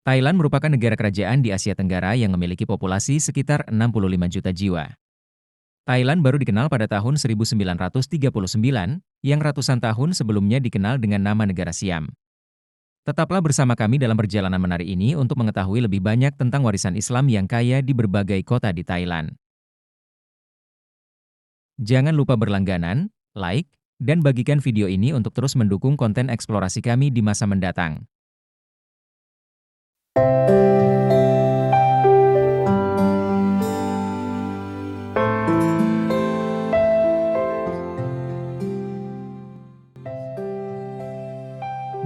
Thailand merupakan negara kerajaan di Asia Tenggara yang memiliki populasi sekitar 65 juta jiwa. Thailand baru dikenal pada tahun 1939, yang ratusan tahun sebelumnya dikenal dengan nama negara Siam. Tetaplah bersama kami dalam perjalanan menarik ini untuk mengetahui lebih banyak tentang warisan Islam yang kaya di berbagai kota di Thailand. Jangan lupa berlangganan, like, dan bagikan video ini untuk terus mendukung konten eksplorasi kami di masa mendatang.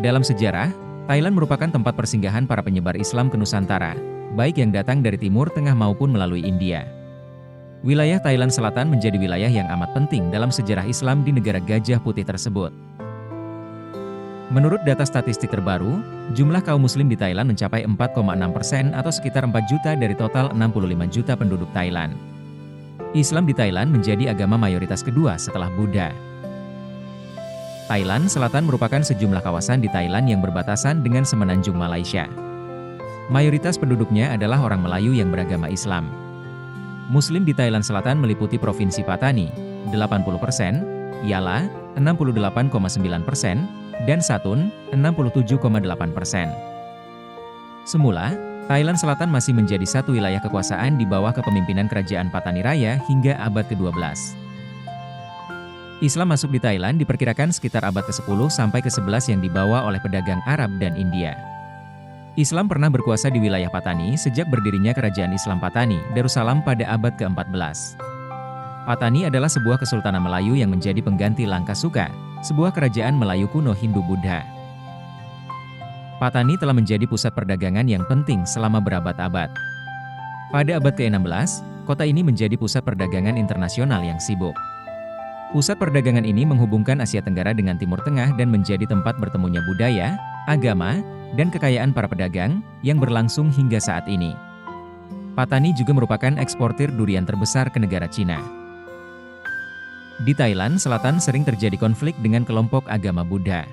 Dalam sejarah, Thailand merupakan tempat persinggahan para penyebar Islam ke Nusantara, baik yang datang dari Timur Tengah maupun melalui India. Wilayah Thailand Selatan menjadi wilayah yang amat penting dalam sejarah Islam di negara Gajah Putih tersebut. Menurut data statistik terbaru, jumlah kaum muslim di Thailand mencapai 4,6% atau sekitar 4 juta dari total 65 juta penduduk Thailand. Islam di Thailand menjadi agama mayoritas kedua setelah Buddha. Thailand Selatan merupakan sejumlah kawasan di Thailand yang berbatasan dengan semenanjung Malaysia. Mayoritas penduduknya adalah orang Melayu yang beragama Islam. Muslim di Thailand Selatan meliputi Provinsi Pattani, 80%, Yala, 68,9%, dan Satun, 67,8%. Semula, Thailand Selatan masih menjadi satu wilayah kekuasaan di bawah kepemimpinan Kerajaan Pattani Raya hingga abad ke-12. Islam masuk di Thailand diperkirakan sekitar abad ke-10 sampai ke-11 yang dibawa oleh pedagang Arab dan India. Islam pernah berkuasa di wilayah Pattani sejak berdirinya Kerajaan Islam Pattani, Darussalam pada abad ke-14. Pattani adalah sebuah kesultanan Melayu yang menjadi pengganti Langkasuka, sebuah kerajaan Melayu kuno Hindu-Buddha. Pattani telah menjadi pusat perdagangan yang penting selama berabad-abad. Pada abad ke-16, kota ini menjadi pusat perdagangan internasional yang sibuk. Pusat perdagangan ini menghubungkan Asia Tenggara dengan Timur Tengah dan menjadi tempat bertemunya budaya, agama, dan kekayaan para pedagang yang berlangsung hingga saat ini. Pattani juga merupakan eksportir durian terbesar ke negara Cina. Di Thailand Selatan sering terjadi konflik dengan kelompok agama Buddha.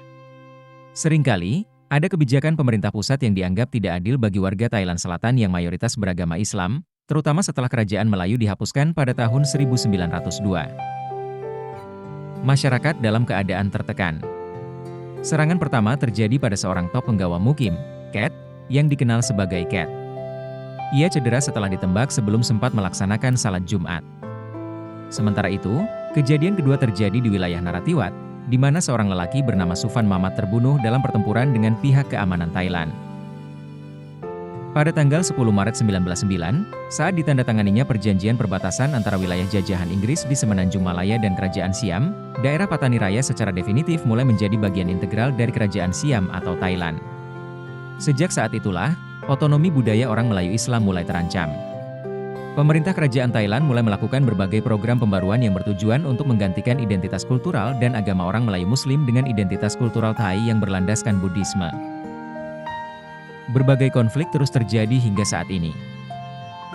Seringkali, ada kebijakan pemerintah pusat yang dianggap tidak adil bagi warga Thailand Selatan yang mayoritas beragama Islam, terutama setelah Kerajaan Melayu dihapuskan pada tahun 1902. Masyarakat dalam keadaan tertekan. Serangan pertama terjadi pada seorang top penggawa mukim, Ket, yang dikenal sebagai Ket. Ia cedera setelah ditembak sebelum sempat melaksanakan salat Jumat. Sementara itu, kejadian kedua terjadi di wilayah Narathiwat, di mana seorang lelaki bernama Suphan Mamat terbunuh dalam pertempuran dengan pihak keamanan Thailand. Pada tanggal 10 Maret 1909, saat ditandatanganinya perjanjian perbatasan antara wilayah jajahan Inggris di Semenanjung Malaya dan Kerajaan Siam, daerah Pattani Raya secara definitif mulai menjadi bagian integral dari Kerajaan Siam atau Thailand. Sejak saat itulah, otonomi budaya orang Melayu Islam mulai terancam. Pemerintah Kerajaan Thailand mulai melakukan berbagai program pembaruan yang bertujuan untuk menggantikan identitas kultural dan agama orang Melayu Muslim dengan identitas kultural Thai yang berlandaskan Buddhisme. Berbagai konflik terus terjadi hingga saat ini.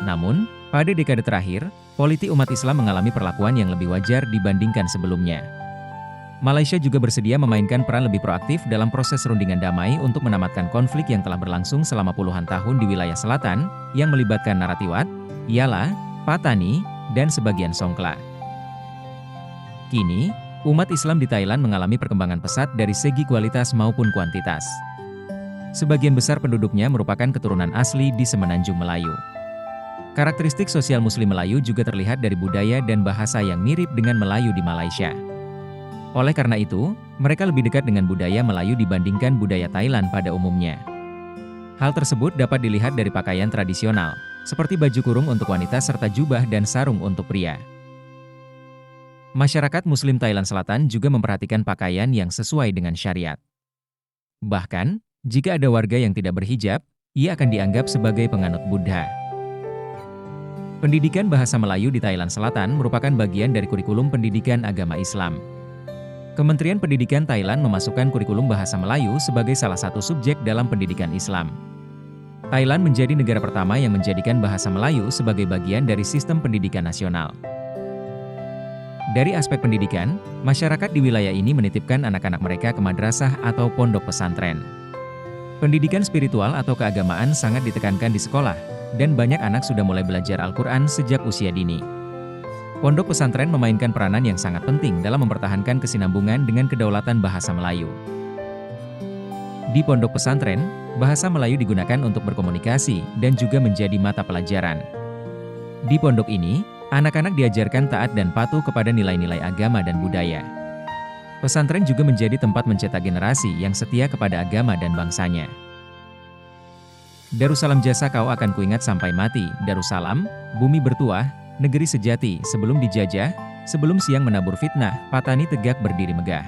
Namun, pada dekade terakhir, politik umat Islam mengalami perlakuan yang lebih wajar dibandingkan sebelumnya. Malaysia juga bersedia memainkan peran lebih proaktif dalam proses rundingan damai untuk menamatkan konflik yang telah berlangsung selama puluhan tahun di wilayah selatan, yang melibatkan Narathiwat, Yala, Pattani, dan sebagian Songkhla. Kini, umat Islam di Thailand mengalami perkembangan pesat dari segi kualitas maupun kuantitas. Sebagian besar penduduknya merupakan keturunan asli di Semenanjung Melayu. Karakteristik sosial Muslim Melayu juga terlihat dari budaya dan bahasa yang mirip dengan Melayu di Malaysia. Oleh karena itu, mereka lebih dekat dengan budaya Melayu dibandingkan budaya Thailand pada umumnya. Hal tersebut dapat dilihat dari pakaian tradisional, seperti baju kurung untuk wanita serta jubah dan sarung untuk pria. Masyarakat Muslim Thailand Selatan juga memperhatikan pakaian yang sesuai dengan syariat. Bahkan, jika ada warga yang tidak berhijab, ia akan dianggap sebagai penganut Buddha. Pendidikan bahasa Melayu di Thailand Selatan merupakan bagian dari kurikulum pendidikan agama Islam. Kementerian Pendidikan Thailand memasukkan kurikulum bahasa Melayu sebagai salah satu subjek dalam pendidikan Islam. Thailand menjadi negara pertama yang menjadikan bahasa Melayu sebagai bagian dari sistem pendidikan nasional. Dari aspek pendidikan, masyarakat di wilayah ini menitipkan anak-anak mereka ke madrasah atau pondok pesantren. Pendidikan spiritual atau keagamaan sangat ditekankan di sekolah, dan banyak anak sudah mulai belajar Al-Quran sejak usia dini. Pondok pesantren memainkan peranan yang sangat penting dalam mempertahankan kesinambungan dengan kedaulatan bahasa Melayu. Di pondok pesantren, bahasa Melayu digunakan untuk berkomunikasi dan juga menjadi mata pelajaran. Di pondok ini, anak-anak diajarkan taat dan patuh kepada nilai-nilai agama dan budaya. Pesantren juga menjadi tempat mencetak generasi yang setia kepada agama dan bangsanya. Darussalam jasa kau akan kuingat sampai mati. Darussalam, bumi bertuah, negeri sejati, sebelum dijajah, sebelum siang menabur fitnah, Patani tegak berdiri megah.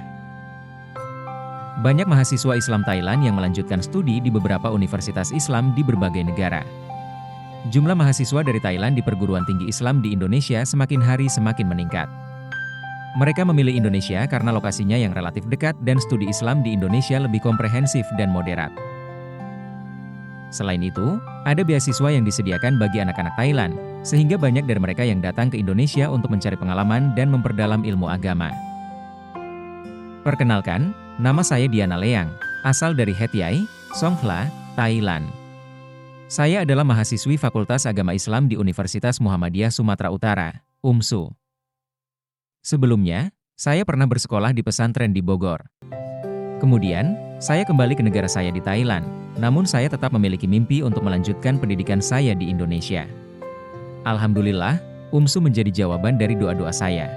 Banyak mahasiswa Islam Thailand yang melanjutkan studi di beberapa universitas Islam di berbagai negara. Jumlah mahasiswa dari Thailand di perguruan tinggi Islam di Indonesia semakin hari semakin meningkat. Mereka memilih Indonesia karena lokasinya yang relatif dekat dan studi Islam di Indonesia lebih komprehensif dan moderat. Selain itu, ada beasiswa yang disediakan bagi anak-anak Thailand, sehingga banyak dari mereka yang datang ke Indonesia untuk mencari pengalaman dan memperdalam ilmu agama. Perkenalkan, nama saya Diana Leang, asal dari Het Yai, Songkhla, Thailand. Saya adalah mahasiswi Fakultas Agama Islam di Universitas Muhammadiyah Sumatera Utara, UMSU. Sebelumnya, saya pernah bersekolah di pesantren di Bogor. Kemudian, saya kembali ke negara saya di Thailand, namun saya tetap memiliki mimpi untuk melanjutkan pendidikan saya di Indonesia. Alhamdulillah, UMSU menjadi jawaban dari doa-doa saya.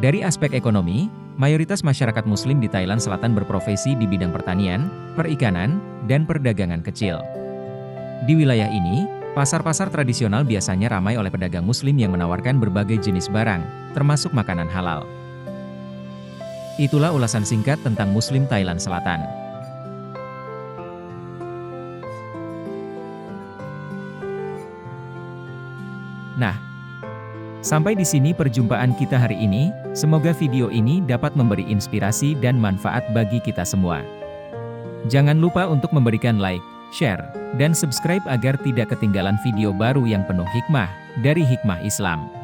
Dari aspek ekonomi, mayoritas masyarakat Muslim di Thailand Selatan berprofesi di bidang pertanian, perikanan, dan perdagangan kecil. Di wilayah ini, pasar-pasar tradisional biasanya ramai oleh pedagang Muslim yang menawarkan berbagai jenis barang, termasuk makanan halal. Itulah ulasan singkat tentang Muslim Thailand Selatan. Nah, sampai di sini perjumpaan kita hari ini. Semoga video ini dapat memberi inspirasi dan manfaat bagi kita semua. Jangan lupa untuk memberikan like, share, dan subscribe agar tidak ketinggalan video baru yang penuh hikmah dari Hikmah Islam.